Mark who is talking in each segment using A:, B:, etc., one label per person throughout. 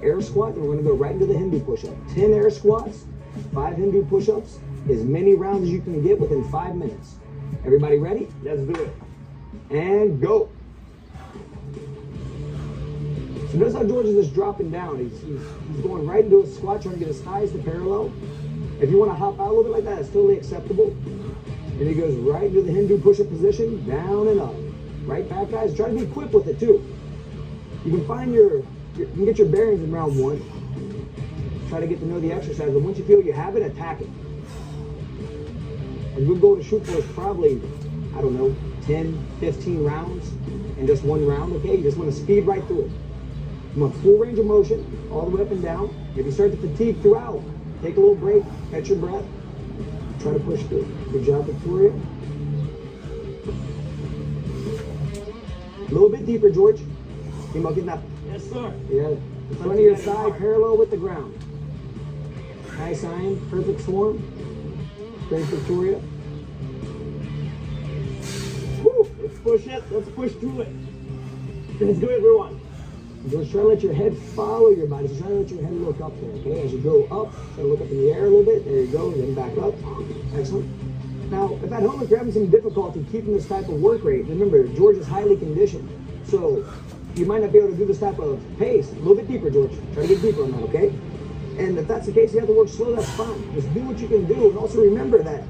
A: Air squat, and we're going to go right into the Hindu push-up. 10 air squats, 5 Hindu push-ups, as many rounds as you can get within 5 minutes. Everybody ready?
B: Let's do it.
A: And go. So notice how George is just dropping down. He's going right into a squat, trying to get his thighs to parallel. If you want to hop out a little bit like that, it's totally acceptable. And he goes right into the Hindu push-up position, down and up. Right back, guys. Try to be quick with it too. You can find you can get your bearings in round 1. Try to get to know the exercise, but once you feel you have it, attack it. A good goal to shoot for is probably, I don't know, 10, 15 rounds in just one round, okay? You just want to speed right through it. You want full range of motion, all the way up and down. If you start to fatigue throughout, take a little break, catch your breath, try to push through. Good job, Victoria. A little bit deeper, George. Think about getting that.
B: Yes, sir.
A: Yeah, the front of your thigh parallel with the ground. Nice iron, perfect form. Thanks, Victoria.
B: Woo, let's push it. Let's push through it. Let's go, everyone.
A: Just try to let your head follow your body. So try to let your head look up there, okay? As you go up, try to look up in the air a little bit. There you go, and then back up. Excellent. Now, if at home, if you're having some difficulty keeping this type of work rate, remember, George is highly conditioned. So you might not be able to do this type of pace. A little bit deeper, George. Try to get deeper on that, okay? And if that's the case, you have to work slow, that's fine. Just do what you can do. And also remember that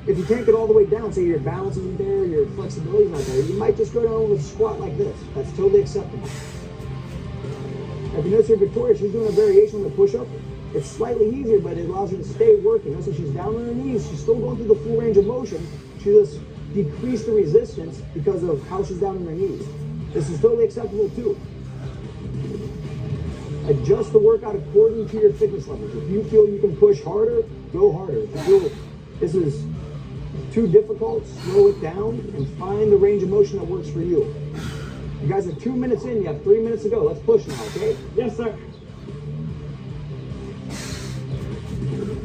A: if you can't get all the way down, say your balance isn't there, your flexibility is not there, you might just go down with a squat like this. That's totally acceptable. If you notice here, Victoria, she's doing a variation on the push-up. It's slightly easier, but it allows her to stay working. Notice she's down on her knees. She's still going through the full range of motion. She just decreased the resistance because of how she's down on her knees. This is totally acceptable too. Adjust the workout according to your fitness levels. If you feel you can push harder, go harder. If you feel this is too difficult, slow it down and find the range of motion that works for you. You guys are 2 minutes in, you have 3 minutes to go. Let's push now, okay?
B: Yes, sir.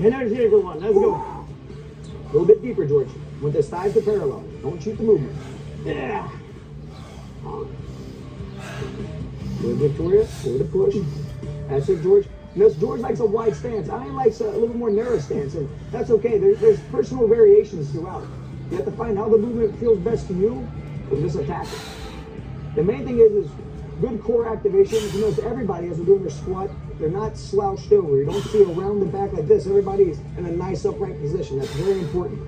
B: Energy, everyone. Let's go.
A: A little bit deeper, George. With the thighs to parallel. Don't shoot the movement.
B: Yeah.
A: Good, Victoria. Good to push. That's it, George. Notice George likes a wide stance. I likes a little more narrow stance, and that's okay. There's personal variations throughout. You have to find how the movement feels best to you, and just attack it. The main thing is good core activation. You notice everybody, as they're doing their squat, they're not slouched over. You don't see a rounded back like this. Everybody's in a nice upright position. That's very important.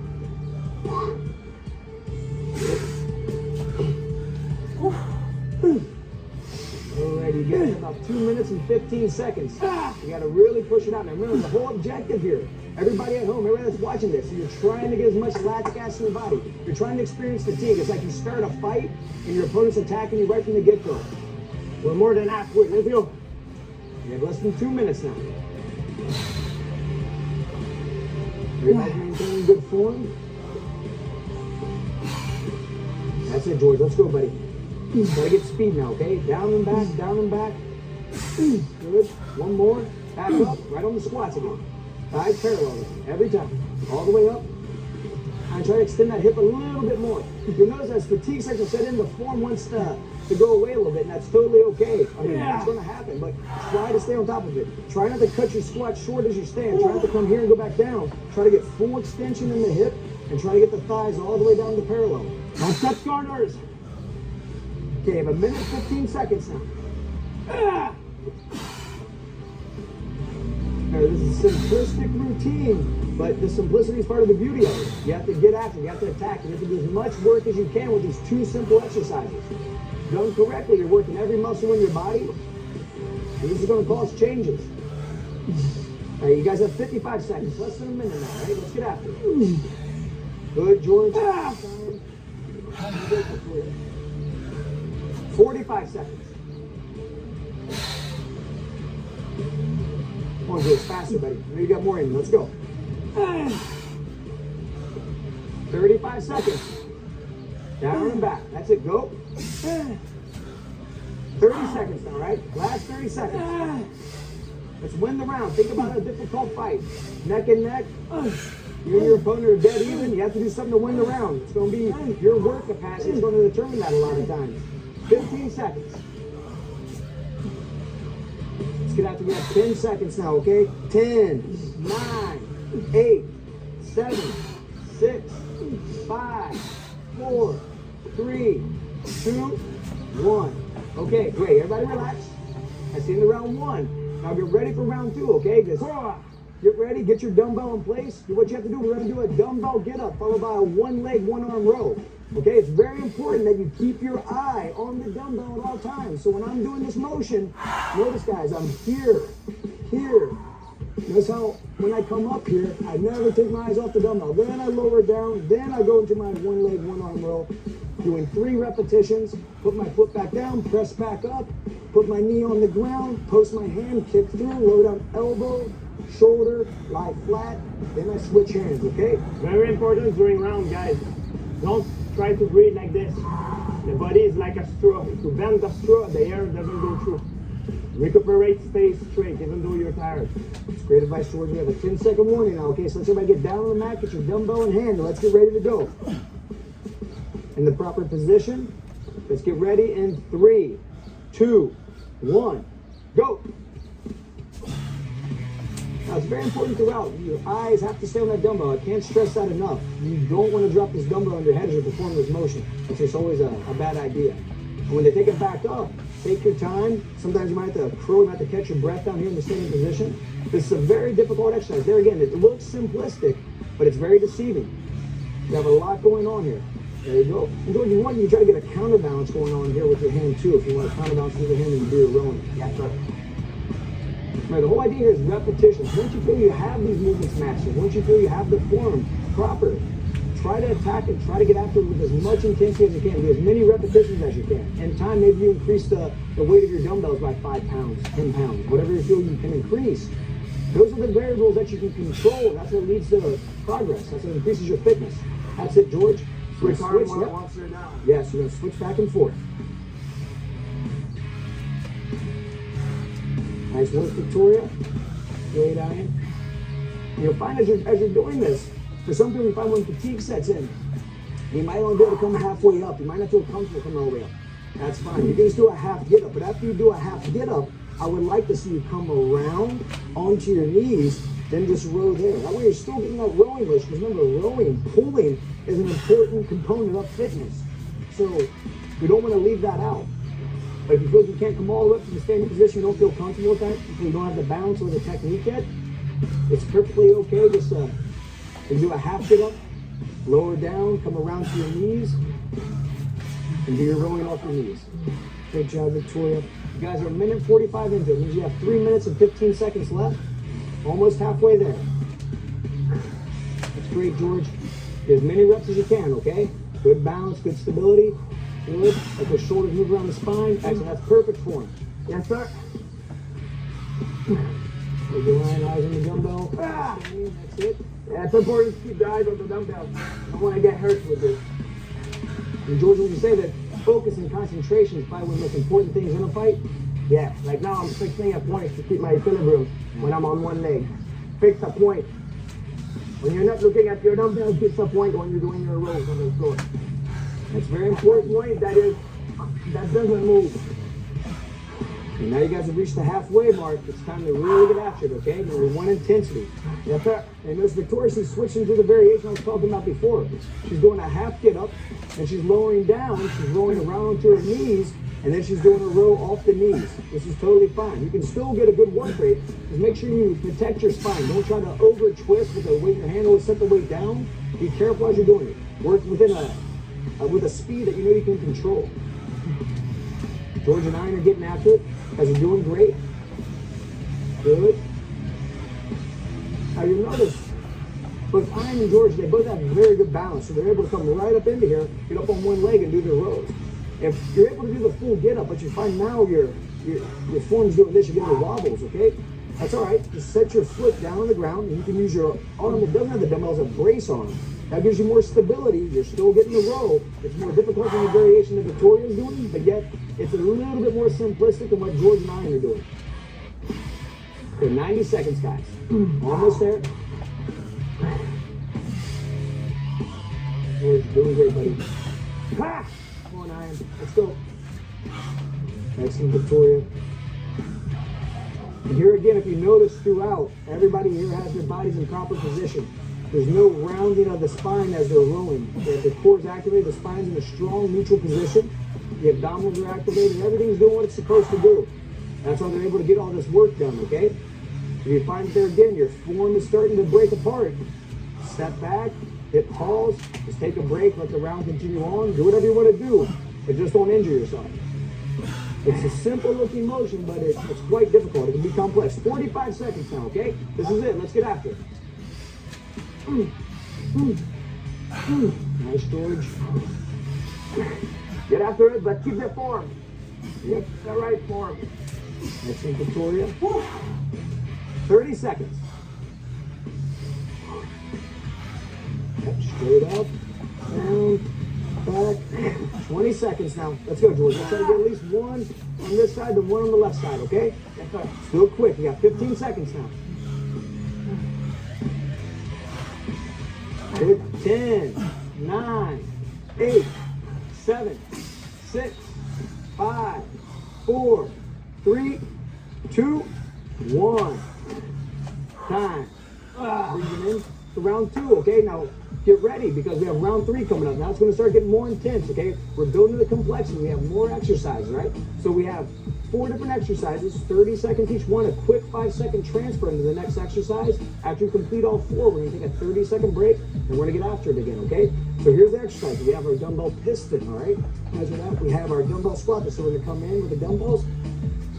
A: Alright, you guys have about 2 minutes and 15 seconds. You got to really push it out. Now remember, the whole objective here, everybody at home, everybody that's watching this, you're trying to get as much lactic acid in your body. You're trying to experience fatigue. It's like you start a fight and your opponent's attacking you right from the get-go.
B: We're more than halfway. Let's go.
A: You have less than 2 minutes now. Everybody's maintaining good form. That's it, George. Let's go, buddy. Gotta get speed now, okay? Down and back, down and back. Good. One more. Back up. Right on the squats again. Thighs parallel. Every time. All the way up. And try to extend that hip a little bit more. You'll notice as fatigue starts to set in, the form wants to go away a little bit, and that's totally okay. I mean, that's going to happen, but try to stay on top of it. Try not to cut your squat short as you stand. Try not to come here and go back down. Try to get full extension in the hip, and try to get the thighs all the way down to parallel.
B: Now touch corners.
A: Okay, you have 1 minute 15 seconds now. Now, this is a simplistic routine, but the simplicity is part of the beauty of it. You have to get after it, you have to attack it. You have to do as much work as you can with these 2 simple exercises. Done correctly, you're working every muscle in your body, and this is going to cause changes. All right, you guys have 55 seconds, less than a minute now, right? Let's get after it. Good, George. 45 seconds. Come on, George, faster, buddy. I know you got more in you. Let's go. 35 seconds. Down and back. That's it. Go. 30 seconds now, right? Last 30 seconds. Let's win the round. Think about a difficult fight. Neck and neck. You and your opponent are dead even. You have to do something to win the round. It's going to be your work capacity. It's going to determine that a lot of times. 15 seconds. Let's get after it. You have 10 seconds now, okay? 10, 9, 8, 7, 6, 5, 4, 3, 2, 1. Okay, great. Everybody relax. That's the end of round 1. Now get ready for round 2, okay? Just get ready, get your dumbbell in place. What you have to do, we're going to do a dumbbell get up followed by a one leg, one arm row. Okay, it's very important that you keep your eye on the dumbbell at all times. So when I'm doing this motion, notice guys, I'm here. Notice how when I come up here, I never take my eyes off the dumbbell. Then I lower it down, then I go into my one leg, one arm row. Doing 3 repetitions, put my foot back down, press back up, put my knee on the ground, post my hand, kick through, load up elbow, shoulder, lie flat, then I switch hands, okay?
B: Very important during round, guys. Don't try to breathe like this. The body is like a straw. If you bend the straw, the air doesn't go through. Recuperate, stay straight, even though you're tired.
A: It's great advice, George. We have a 10-second warning now, okay? So let's everybody get down on the mat, get your dumbbell in hand, and let's get ready to go. In the proper position. Let's get ready in 3, 2, 1, go. Now it's very important throughout. Your eyes have to stay on that dumbbell. I can't stress that enough. You don't want to drop this dumbbell on your head as you're performing this motion. It's just always a bad idea. And when they take it back up, take your time. Sometimes you might have to crow, you might have to catch your breath down here in the standing position. This is a very difficult exercise. There again, it looks simplistic, but it's very deceiving. You have a lot going on here. There you go. And George, you want you try to get a counterbalance going on here with your hand too. If you want to counterbalance with your hand and you do your rowing. Yeah, right. Right, the whole idea here is repetitions. Once you feel you have these movements mastered, once you feel you have the form proper, try to attack it, try to get after it with as much intensity as you can. Do as many repetitions as you can. In time, maybe you increase the weight of your dumbbells by 5 pounds, 10 pounds, whatever you feel you can increase. Those are the variables that you can control. That's what leads to progress. That's what increases your fitness. That's it, George.
B: Switch
A: Yep.
B: once you're down.
A: Yes, you're going to switch back and forth. Nice work, Victoria. Great, Ian. You'll find as you're doing this, for some people, you find when fatigue sets in, you might only be able to come halfway up. You might not feel comfortable coming all the way up. That's fine. You can just do a half get up. But after you do a half get up, I would like to see you come around onto your knees, then just row there. That way you're still getting that rowing motion. Because remember, rowing, pulling is an important component of fitness. So we don't want to leave that out. But if you feel like you can't come all the way up to the standing position, you don't feel comfortable with that, if you don't have the balance or the technique yet, it's perfectly okay. Just you do a half get up, lower down, come around to your knees, and do your rowing off your knees. Great job, Victoria. You guys are 1:45 into it. Means you have 3 minutes and 15 seconds left. Almost halfway there. That's great, George. Get as many reps as you can, okay? Good balance, good stability. Good. Let the shoulders move around the spine. Excellent. That's perfect form.
B: Yes, sir.
A: Keep your eyes on the dumbbell. That's it.
B: Yeah, it's important to keep the eyes on the dumbbell. I don't want to get hurt with this.
A: And George, would you say that focus and concentration is probably one of the most important things in a fight?
B: Yeah, like now I'm fixing a point to keep my equilibrium when I'm on one leg. Fix a point. When you're not looking at your dumbbell, fix a point when you're doing your rows on the floor.
A: That's very important.
B: Point that doesn't move.
A: And now you guys have reached the halfway mark. It's time to really get after it, okay? Number 1, intensity.
B: Yes, sir.
A: And Miss Victoria, she's switching to the variation I was talking about before. She's doing a half get up, and she's lowering down. She's rolling around to her knees, and then she's doing a row off the knees. This is totally fine. You can still get a good work rate. Just make sure you protect your spine. Don't try to over twist with the weight in your hand. Always set the weight down. Be careful as you're doing it. Work within with a speed that you know you can control. George and I are getting after it. Guys are doing great. Good. Now you'll notice both Ian and George, they both have very good balance, so they're able to come right up into here, get up on one leg and do their rows. If you're able to do the full get up, but you find now your form's doing this, you're getting the wobbles, okay? That's all right. Just set your foot down on the ground, and you can use your arm that doesn't have the dumbbell as a brace arm. That gives you more stability. You're still getting the row. It's more difficult than the variation that Victoria's doing, but yet it's a little bit more simplistic than what George and Ian are doing. Okay, 90 seconds, guys. Almost there. George, doing great, buddy. Ha! Come on, Ian. Let's go. Excellent, Victoria. And here again, if you notice throughout, everybody here has their bodies in proper position. There's no rounding of the spine as they're rowing. The core's activated, the spine's in a strong neutral position. The abdominals are activated, everything's doing what it's supposed to do. That's how they're able to get all this work done, okay? If you find there again, your form is starting to break apart, step back, hit pause, just take a break, let the round continue on, do whatever you want to do, but just don't injure yourself. It's a simple looking motion, but it's quite difficult. It can be complex. 45 seconds now, okay? This is it. Let's get after it. Nice, George. Get after it, but keep that form. Yep, that right form. Excellent, Victoria. 30 seconds. Yep, straight up, down, back. 20 seconds now. Let's go, George. Let's try to get at least one on this side, then one on the left side, okay? Let's do it quick. We got 15 seconds now. 10, 9, 8, 7, 6, 5, 4, 3, 2, 1. Time. Breathing in to round 2, okay? Now, get ready because we have round 3 coming up. Now it's going to start getting more intense, okay? We're building the complexity. We have more exercises, right? So we have 4 different exercises, 30 seconds each one, a quick 5-second transfer into the next exercise. After you complete all 4, we're going to take a 30-second break, and we're going to get after it again, okay? So here's the exercise. We have our dumbbell piston, all right? Measure that. We have our dumbbell squat. So we're going to come in with the dumbbells,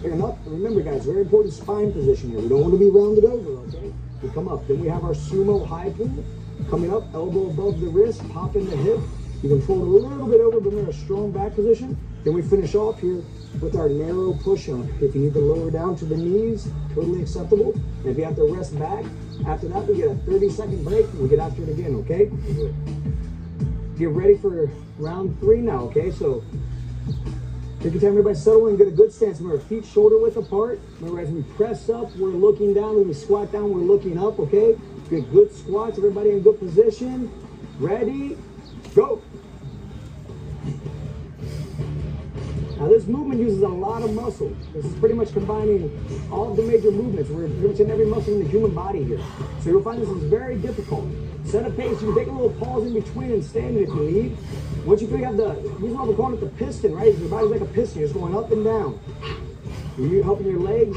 A: pick them up. And remember, guys, very important spine position here. We don't want to be rounded over, okay? We come up. Then we have our sumo high pull. Coming up, elbow above the wrist, pop in the hip. You can fold a little bit over, but we're in a strong back position. Then we finish off here with our narrow push-up. If you need to lower down to the knees, totally acceptable. And if you have to rest back, after that, we get a 30-second break, and we get after it again, okay? Get ready for round 3 now, okay? So take your time, everybody settle in, get a good stance. Remember, feet shoulder width apart. Remember, as we press up, we're looking down. When we squat down, we're looking up, okay? Get good squats, everybody in good position. Ready, go. Now this movement uses a lot of muscle. This is pretty much combining all of the major movements. We're pretty much in every muscle in the human body here. So you'll find this is very difficult. Set a pace, you can take a little pause in between and stand if you need. Once you feel you have the, reason why we're calling it the piston, right? Your body's like a piston, you're just going up and down. You're helping your legs.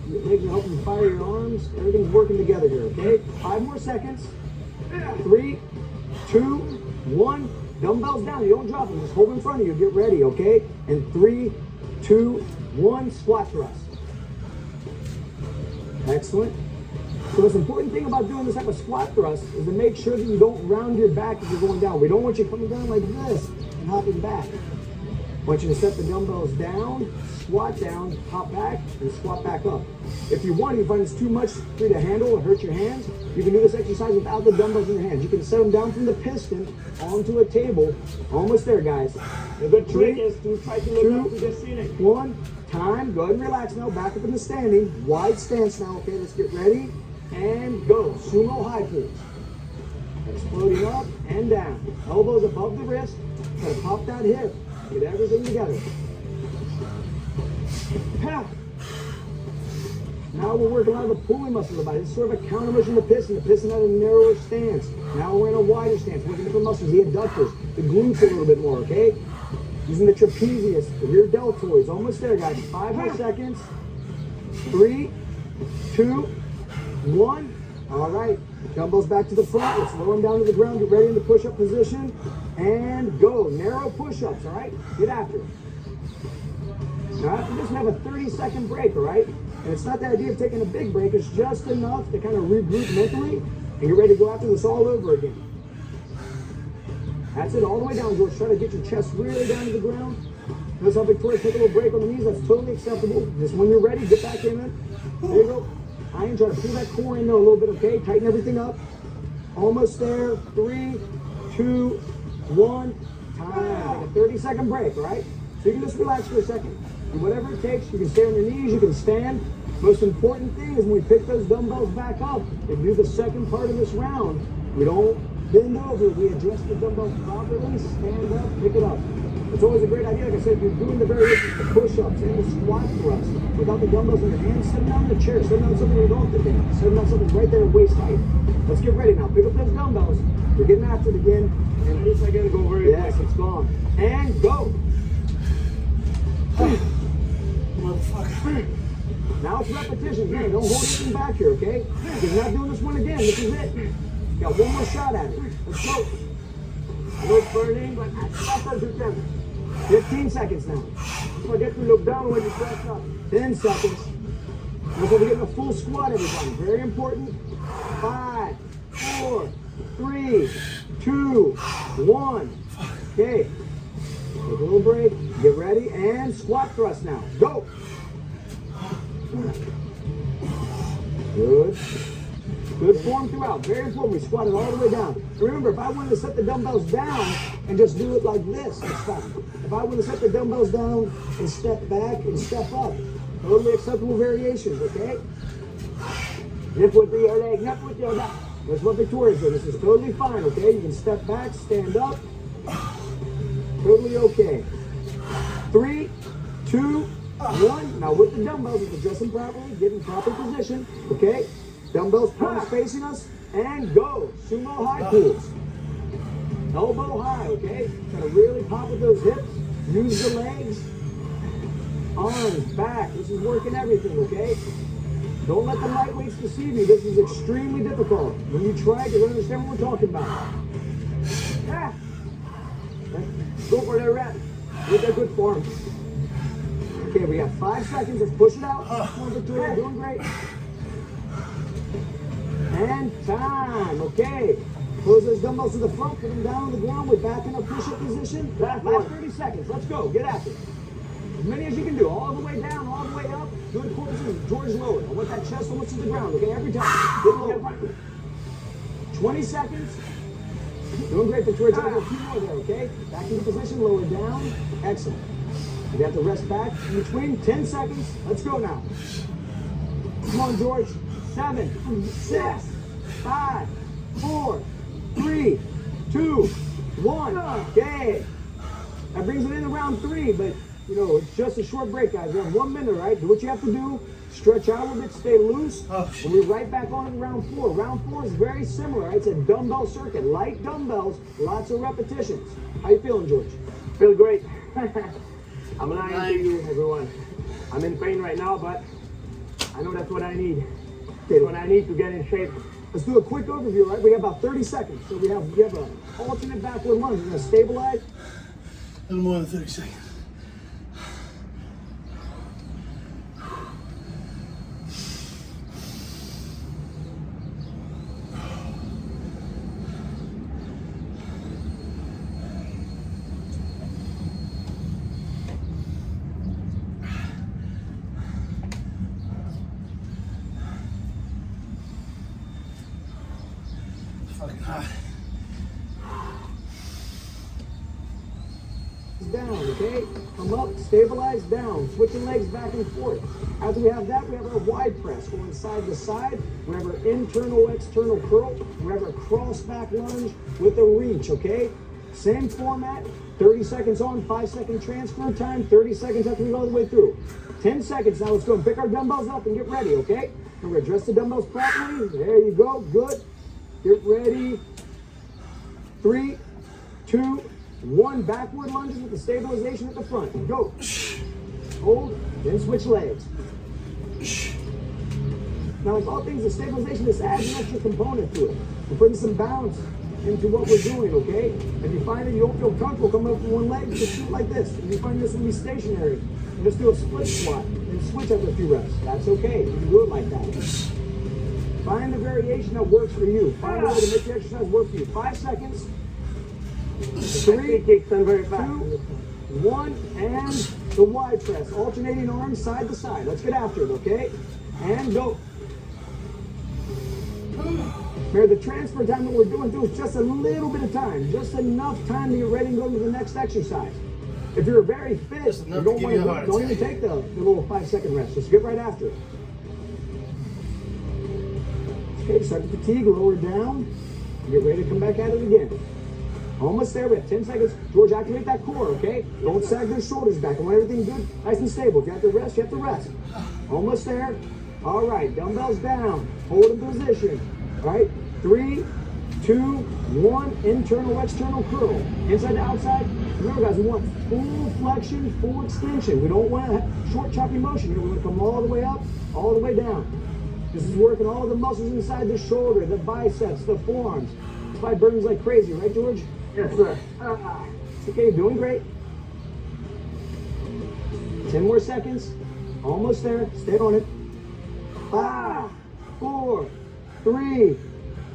A: Your legs are helping you fire your arms. Everything's working together here, okay? 5 more seconds. 3, 2, 1. Dumbbells down. You don't drop them. Just hold in front of you. Get ready, okay? And 3, 2, 1. Squat thrust. Excellent. So the most important thing about doing this type of squat thrust is to make sure that you don't round your back as you're going down. We don't want you coming down like this and hopping back. I want you to set the dumbbells down, squat down, hop back, and squat back up. If you want, if you find it's too much for you to handle or hurt your hands, you can do this exercise without the dumbbells in your hands. You can set them down from the piston onto a table. Almost there, guys.
B: The good trick is to try to look up to the ceiling.
A: 1, time. Go ahead and relax now. Back up in the standing. Wide stance now. Okay, let's get ready. And go. Sumo high pulls. Exploding up and down. Elbows above the wrist. Try to pop that hip. Get everything together. Now we're working on the pulling muscle of the body. It's sort of a counter motion to the piston. The piston had a narrower stance. Now we're in a wider stance. Working different muscles, the adductors, the glutes a little bit more, okay? Using the trapezius, the rear deltoids. Almost there, guys. 5 more seconds. 3, 2, 1. All right. Dumbbells back to the front. Let's lower them down to the ground. Get ready in the push-up position. And go. Narrow push-ups, all right? Get after it. Now after this, we have a 30-second break, all right? And it's not the idea of taking a big break. It's just enough to kind of regroup mentally and get ready to go after this all over again. That's it. All the way down, George. Try to get your chest really down to the ground. Notice how Victoria take a little break on the knees. That's totally acceptable. Just when you're ready, get back in it. There you go. I am trying to pull that core in there a little bit, okay? Tighten everything up. Almost there. 3, 2, 1. Time. Like a 30-second break, all right? So you can just relax for a second. And whatever it takes, you can stay on your knees, you can stand. Most important thing is when we pick those dumbbells back up, if you do the second part of this round, we don't bend over. We adjust the dumbbells properly, stand up, pick it up. It's always a great idea, like I said, if you're doing the variations, the push-ups and the squat thrust without the dumbbells in your hands, sitting down in the chair, sitting down something you don't have to do, sitting down something right there at waist height. Let's get ready now. Pick up those dumbbells. We're getting after it again.
B: And at least I gotta go very
A: Yes,
B: quick.
A: it's gone. And go.
C: Motherfucker.
A: Now it's repetition. Again, don't hold anything back here, okay? Because you're not doing this one again. This is it. Got one more shot at it. Let's go.
B: I know it's burning, but I stop as you can.
A: 15 seconds now.
B: Don't forget to look down when you press up.
A: 10 seconds. Look like we're getting a full squat, everybody. Very important. 5, 4, 3, 2, 1. Okay. Take a little break. Get ready and squat thrust now. Go. Good. Good form throughout. Very important. We squatted all the way down. And remember, if I wanted to set the dumbbells down and just do it like this, it's fine. If I wanted to set the dumbbells down and step back and step up, totally acceptable variations, okay? Nip with your leg, nip with your back. That's what Victoria's doing. This is totally fine, okay? You can step back, stand up. Totally okay. 3, 2, 1. Now with the dumbbells, let's adjust them properly, get in proper position, okay? Dumbbells palms facing us, and go. Sumo high pulls. Elbow high, okay? Gotta really pop with those hips. Use the legs. Arms, back. This is working everything, okay? Don't let the lightweights deceive you. This is extremely difficult. When you try it, you'll understand what we're talking about. Ah. Go for that rep. With that good form. Okay, we got 5 seconds. Let's push it out. Come on, Victoria, doing great. And time. Okay. Close those dumbbells to the front. Put them down on the ground. We're back in a push-up position. Last 30 seconds. Let's go. Get after it. As many as you can do. All the way down, all the way up. Good core position. George lower. I want that chest almost to the ground. Okay, every time. Get low. 20 seconds. Doing great, Victoria. Try to get a few more there, okay? Back into position. Lower down. Excellent. You have to rest back in between. 10 seconds. Let's go now. Come on, George. 7, 6, 5, 4, 3, 2, 1. Okay. That brings it in to round 3, but you know, it's just a short break, guys. We have 1 minute, right? Do what you have to do. Stretch out a little bit, stay loose. And we're right back on to round 4. Round 4 is very similar, right? It's a dumbbell circuit. Light dumbbells, lots of repetitions. How you feeling, George?
B: Feel great. I'm lying to you, everyone. I'm in pain right now, but I know that's what I need. That's what I need to get in shape.
A: Let's do a quick overview, right? We have about 30 seconds. So we have an alternate backward lunge. We're gonna stabilize.
C: A little more than 30 seconds. Fucking hot.
A: Down, okay? Come up, stabilize, down. Switching legs back and forth. After we have that, we have our wide press going side to side. We have our internal, external curl. We have our cross back lunge with a reach, okay? Same format. 30 seconds on, 5-second transfer time. 30 seconds after we go all the way through. 10 seconds now. Let's go and pick our dumbbells up and get ready, okay? And we're gonna adjust the dumbbells properly. There you go. Good. Get ready. 3, 2, 1. Backward lunges with the stabilization at the front. Go. Hold, then switch legs. Now, like all things, the stabilization, this adds an extra component to it. We're putting some balance into what we're doing, okay? If you find that you don't feel comfortable coming up with one leg, just do it like this. If you find this will be stationary, just do a split squat and switch after a few reps. That's okay. You can do it like that. Find the variation that works for you. Find a way to make the exercise work for you. 5 seconds. 3,
B: Kicks done very fast.
A: 2, 1, and the wide press. Alternating arms side to side. Let's get after it, okay? And go. Remember, the transfer time that we're doing is just a little bit of time. Just enough time to get ready and go to the next exercise. If you're very fit,
C: Just
A: you
C: enough
A: don't
C: to
A: want
C: give
A: to
C: you a heart
A: don't even
C: attack.
A: take the little 5-second rest. Just get right after it. Okay, start to fatigue, lower down. Get ready to come back at it again. Almost there. We have 10 seconds. George, activate that core, okay? Don't sag those shoulders back. I want everything good, nice and stable. If you have to rest, you have to rest. Almost there. All right, dumbbells down. Hold in position. All right, 3, 2, 1. Internal, external curl. Inside to outside. Remember, guys, we want full flexion, full extension. We don't want to have short, choppy motion here. We want to come all the way up, all the way down. This is working all of the muscles inside the shoulder, the biceps, the forearms. That's why it burns like crazy, right, George?
B: Yes, sir.
A: It's okay, you're doing great. 10 more seconds. Almost there. Stay on it. 5, 4, 3,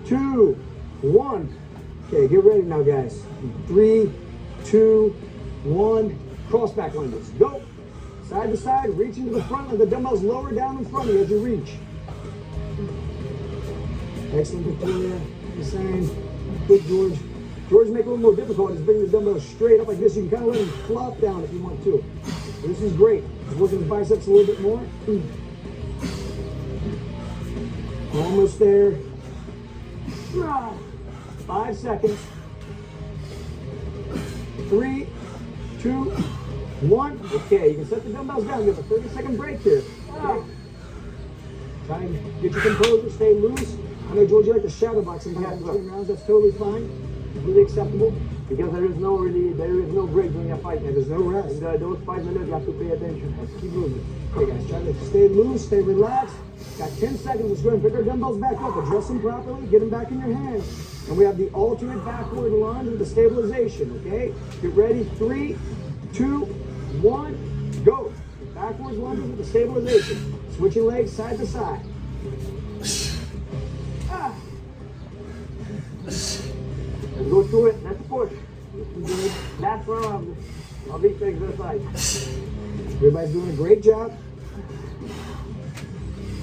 A: 2, 1. Okay, get ready now, guys. 3, 2, 1. Cross back lunges. Go. Side to side, reach into the front, let the dumbbells lower down in front of you as you reach. Excellent, Victoria. The same. Good, George. George, make it a little more difficult. Just bring the dumbbells straight up like this. You can kind of let them flop down if you want to. This is great. Just working the biceps a little bit more. Almost there. 5 seconds. 3, 2, 1. Okay, you can set the dumbbells down. You have a 30-second break here. Okay. Try and get your composure, stay loose. I know, George, you like to shadow box sometimes between rounds. That's totally fine. Completely acceptable.
B: Because there is no break during a fight.
A: And there's no rest.
B: And those 5 minutes, you have to pay attention.
A: Let's keep moving. Okay, guys, try to stay loose, stay relaxed. Got 10 seconds. Let's go ahead and pick our dumbbells back up. Adjust them properly. Get them back in your hands. And we have the alternate backward lunge with the stabilization, okay? Get ready. 3, 2, 1, go. Backwards lunges with the stabilization. Switching legs side to side.
B: Let's go through it. Let's push. Good. Last round of each exercise.
A: Everybody's doing a great job.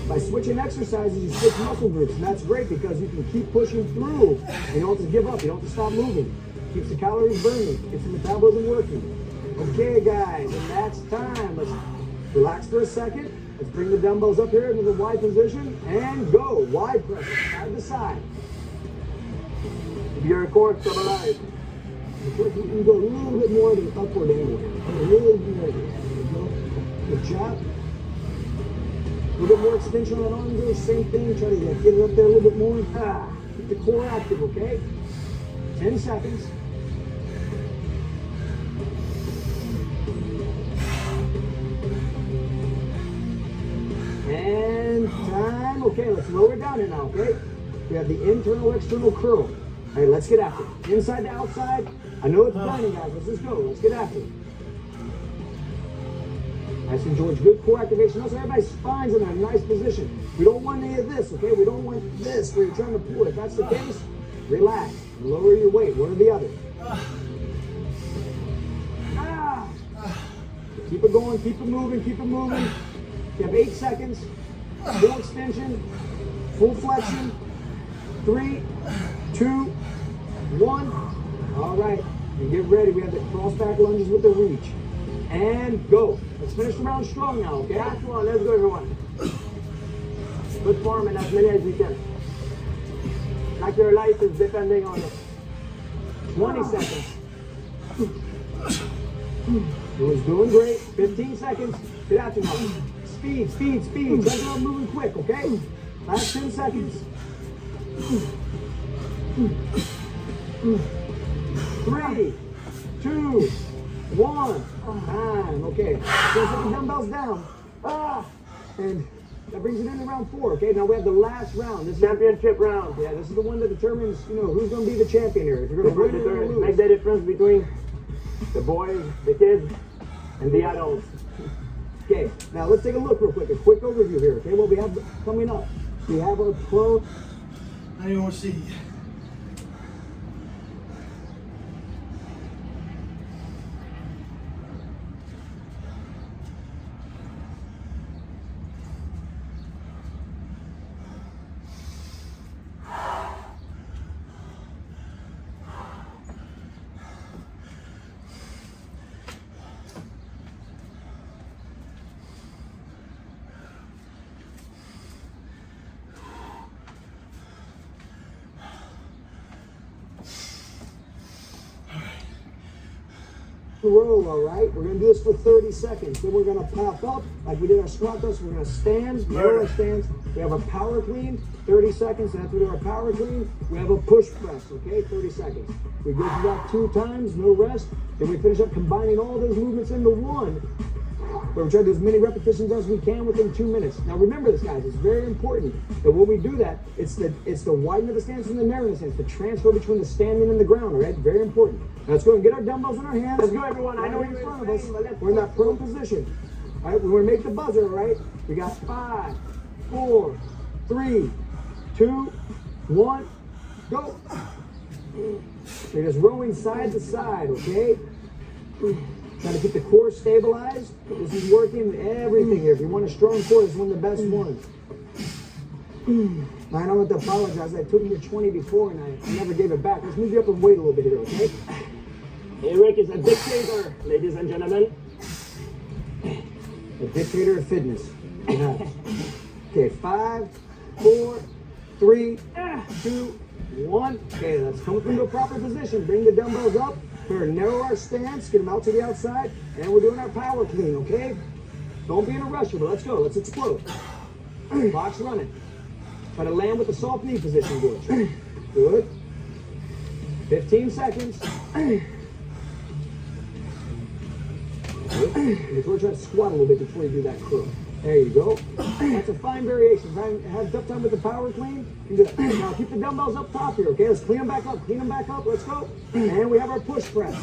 A: By switching exercises, you switch muscle groups, and that's great because you can keep pushing through. You don't have to give up. You don't have to stop moving. Keeps the calories burning. Gets the metabolism working. Okay, guys, and that's time. Let's relax for a second. Let's bring the dumbbells up here into the Y position and go. Y pressure, side to side.
B: Your core stabilized.
A: You can go a little bit more to the upward angle. A little bit more. There you go. Good job. A little bit more extension on arms there. Same thing. Try to get it up there a little bit more. Keep the core active, okay? 10 seconds. And time. Okay, let's lower it down here now, okay? We have the internal, external curl. All right, let's get after it. Inside to outside. I know it's burning, guys. Let's just go. Let's get after it. Nice and George. Good core activation. Also, everybody's spine's in a nice position. We don't want any of this, okay? We don't want this where you're trying to pull. If that's the case, relax. Lower your weight, one or the other. Keep it going, keep it moving, keep it moving. You have 8 seconds. Full extension, full flexion. 3, 2, 1. All right, and get ready. We have the cross back lunges with the reach. And go. Let's finish the round strong now, okay?
B: Last one. Let's go, everyone. Good form and as many as you can. Like your life is depending on it.
A: 20 seconds. It was doing great. 15 seconds. Get after now. Speed, speed, speed. Try to go moving quick, okay? Last 10 seconds. 3, 2, 1. Time. Okay. So set the dumbbells down. And that brings it into round 4. Okay. Now we have the last round. This is
B: Championship round.
A: yeah. This is the one that determines, who's going to be the champion here. If you're going to win or lose.
B: Make the difference between the boys, the kids, and the adults.
A: Okay, now let's take a look real quick. A quick overview here. Okay, what we have coming up. We have our pro.
C: I don't even want to see.
A: row, all right? We're gonna do this for 30 seconds. Then we're gonna pop up like we did our squat thrust. We're gonna stand, narrow our stance. We have a power clean, 30 seconds. And after we do our power clean, we have a push press, okay? 30 seconds. We go through that 2 times, no rest. Then we finish up combining all those movements into one, where we try to do as many repetitions as we can within 2 minutes. Now remember this, guys, it's very important that when we do that, it's the widening of the stance and the narrowing of the stance, the transfer between the standing and the ground, all right? Very important. Now let's go and get our dumbbells in our hands.
B: Let's go, everyone. I know
A: Right
B: what
A: in
B: you're
A: front of us.
B: saying, but let's
A: We're in that prone position. All right, we want to make the buzzer, all right? We got 5, 4, 3, 2, 1, go. You're just rowing side to side, okay? Trying to keep the core stabilized. This is working everything here. If you want a strong core, this is one of the best ones. I don't have to apologize. I took your 20 before and I never gave it back. Let's move you up and wait a little bit here, okay?
B: Eric is a dictator, ladies and gentlemen.
A: A dictator of fitness. Yeah. Okay, 5, 4, 3, 2, 1. Okay, let's come up into a proper position. Bring the dumbbells up. We're gonna narrow our stance, get them out to the outside, and we're doing our power clean, okay? Don't be in a rush here, but let's go. Let's explode. Clock's running. Try to land with the soft knee position, George. Good. 15 seconds. Good. And George, try to squat a little bit before you do that curl. There you go. That's a fine variation. If I have a tough time with the power clean, you can do that. Now keep the dumbbells up top here, okay? Let's clean them back up. Clean them back up. Let's go. And we have our push press.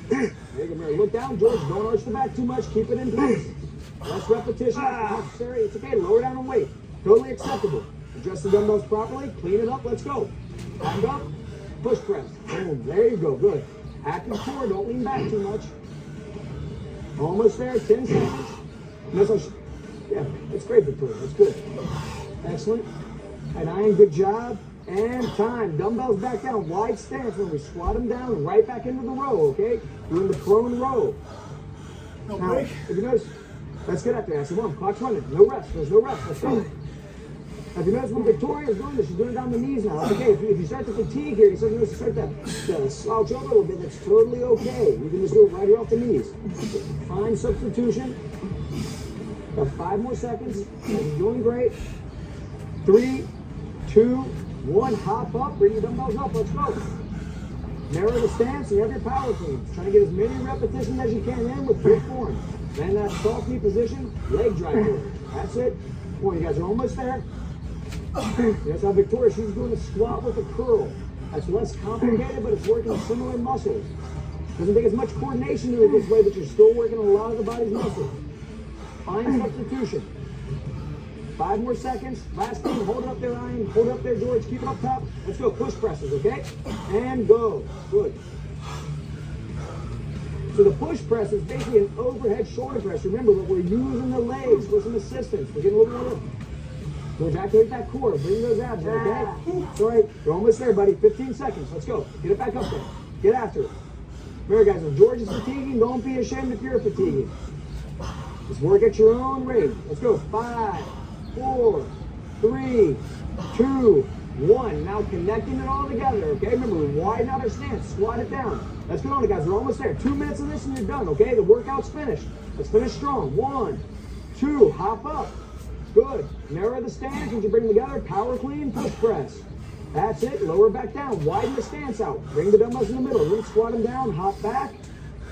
A: There you go, Mary. Look down, George. Don't arch the back too much. Keep it in place. Less repetition if necessary. It's okay. Lower down and weight. Totally acceptable. Adjust the dumbbells properly. Clean it up. Let's go. Back up. Push press. Boom. There you go. Good. Active core. Don't lean back too much. Almost there. 10 seconds. Yeah, it's great, Victoria. That's good. Excellent. And Ian, good job. And time. Dumbbells back down. Wide stance when we squat them down and right back into the row, okay? Doing the prone row.
C: No
A: Now,
C: break.
A: if you notice, let's get up there. That's the one. Clock's running. No rest. There's no rest. Let's go. If you notice when Victoria's doing this, she's doing it down the knees now. That's okay. If you start to fatigue here, you start to slouch over a little bit, that's totally okay. You can just do it right here off the knees. Fine substitution. Got 5 more seconds. You're doing great. 3, 2, 1. Hop up. Bring your dumbbells up. Let's go. Narrow the stance. You have your power cleans. Trying to get as many repetitions as you can in with good form. Then that soft knee position. Leg drive here. That's it. Come on, you guys are almost there. That's how Victoria, she's doing a squat with a curl. That's less complicated, but it's working similar muscles. Doesn't take as much coordination to do it this way, but you're still working a lot of the body's muscles. Fine substitution. 5 more seconds. Last thing. Hold it up there, Ryan. Hold it up there, George. Keep it up top. Let's go. Push presses, okay? And go. Good. So the push press is basically an overhead shoulder press. Remember, but we're using the legs for some assistance. We're getting a little bit. George, activate that core. Bring those abs, okay? It's all right. You're almost there, buddy. 15 seconds. Let's go. Get it back up there. Get after it. Remember, guys, if George is fatiguing, don't be ashamed if you're fatiguing. Just work at your own rate. Let's go. 5, 4, 3, 2, 1. Now connecting it all together, okay? Remember, we widen out our stance. Squat it down. Let's get on it, guys. We're almost there. 2 minutes of this and you're done, okay? The workout's finished. Let's finish strong. 1, 2. Hop up. Good. Narrow the stance as you bring them together. Power clean, push press. That's it. Lower back down. Widen the stance out. Bring the dumbbells in the middle. Then squat them down. Hop back.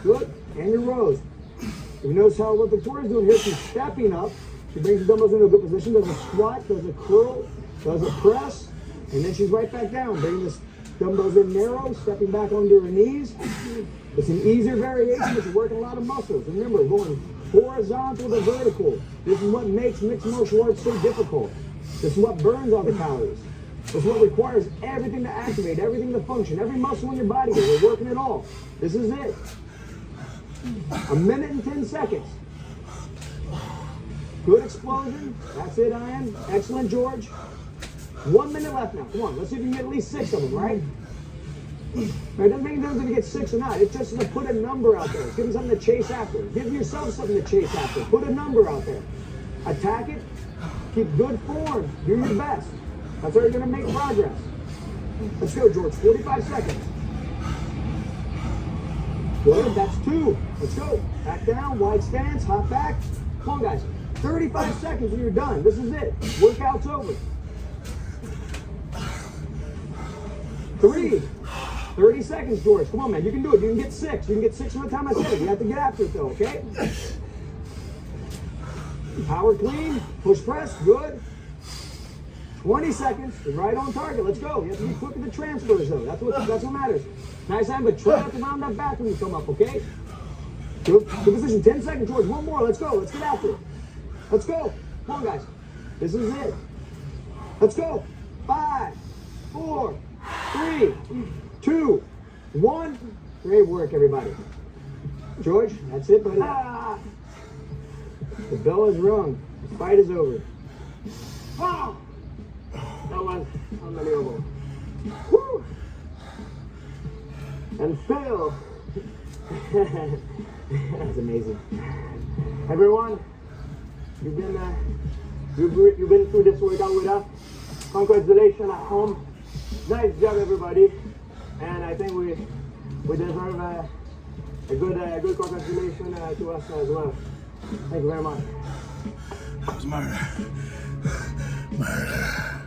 A: Good. And your rows. If you notice how what Victoria's doing here, she's stepping up. She brings the dumbbells into a good position, does a squat, does a curl, does a press, and then she's right back down. Bringing the dumbbells in narrow, stepping back onto her knees. It's an easier variation, but you're working a lot of muscles. Remember, going horizontal to vertical. This is what makes mixed martial arts so difficult. This is what burns all the calories. This is what requires everything to activate, everything to function, every muscle in your body. We're working it all. This is it. 1 minute and 10 seconds. Good explosion. That's it, Ian. Excellent, George. 1 minute left now. Come on, let's see if you can get at least 6 of them, right? Now, it doesn't make a difference if you get 6 or not. It's just to put a number out there. Give them something to chase after. Give yourself something to chase after. Put a number out there. Attack it. Keep good form. Do your best. That's how you're going to make progress. Let's go, George. 45 seconds. Good, that's 2. Let's go. Back down, wide stance, hop back. Come on, guys. 35 seconds and you're done. This is it. Workout's over. 3. 30 seconds, George. Come on, man. You can do it. You can get 6. You can get 6 from the time I said it. You have to get after it, though, okay? Power clean. Push press. Good. 20 seconds. You're right on target. Let's go. You have to be quick with the transfers, though. That's what matters. Nice hand, but try not to round that back when you come up, okay? Good position. 10 seconds, George. One more. Let's go. Let's get after it. Let's go. Come on, guys. This is it. Let's go. 5, 4, 3, 2, 1. Great work, everybody. George, that's it, buddy. Ah! The bell is rung. The fight is over.
B: Wow! That was unbelievable. Woo! And Phil.
A: That's amazing.
B: Everyone, you've been through this workout with us. Congratulations at home. Nice job, everybody. And I think we deserve a good congratulation to us as well. Thank you very much.
C: It was murder. Murder.